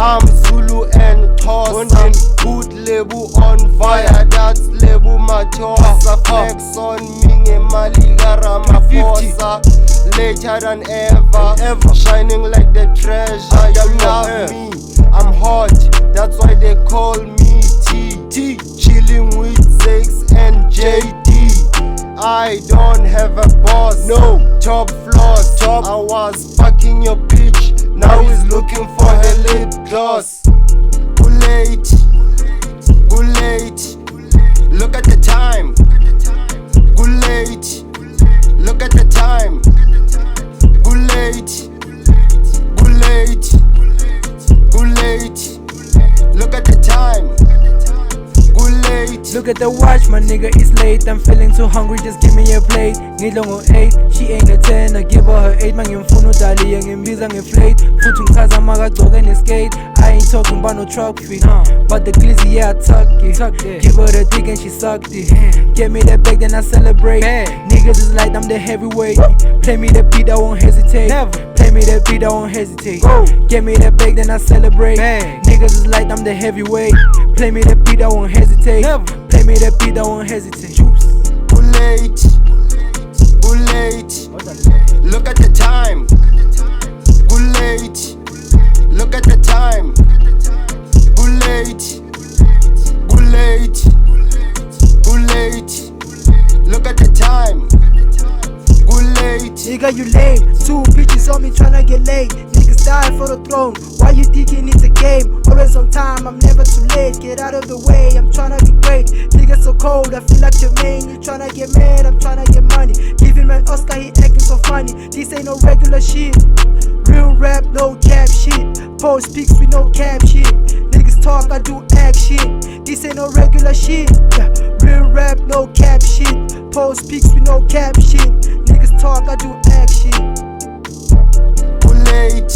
I'm Zulu and Xhosa. Good label on fire, that's label Mathosa. Flex on me ngemali kaRamaphosa. Later than ever, shining like the treasure. You love me, I'm hot, that's why they call me T. Chilling with Zakes and JD. I don't have a boss, no top floors. I was fucking your bitch, now he's looking for her lip gloss. Too late, look at the time. Too late, look at the time. Too late, look at the time. Look at the watch, my nigga, it's late. I'm feeling too hungry, just give me a plate. Ngidlo 8, she ain't a 10, I give her 8. Mangimfuna udali, ngimbiza ngeflate. Futhi ngichaza makagcoke neskate. I ain't talking about no truck feet, but the glizzy, yeah, I tuck it. Give her the dick and she sucked it. Get me that bag, then I celebrate. Niggas is like I'm the heavyweight. Play me the beat, I won't hesitate. Play me that beat, I won't hesitate. Get me that bag, then I celebrate. Niggas is like I'm the heavyweight. Play me that beat, I won't hesitate. Play me that beat, I won't hesitate. Too late, look at the time. Too late, look at the time. Too late, look at the time. Too late. Nigga, you lame. 2 bitches on me tryna get laid. Niggas die for the throne. Why you thinking it's a game? Always on time, I'm never too late. Get out of the way, I'm tryna be great. Niggas so cold, I feel like Jermaine. You tryna get mad, I'm tryna get money. Give him an Oscar, he acting so funny. This ain't no regular shit. Real rap, no cap shit. Post pics with no cap shit. Niggas talk, I do action. This ain't no regular shit. Real rap, no cap shit. Post pics with no cap shit. Niggas talk, I do action. Too late,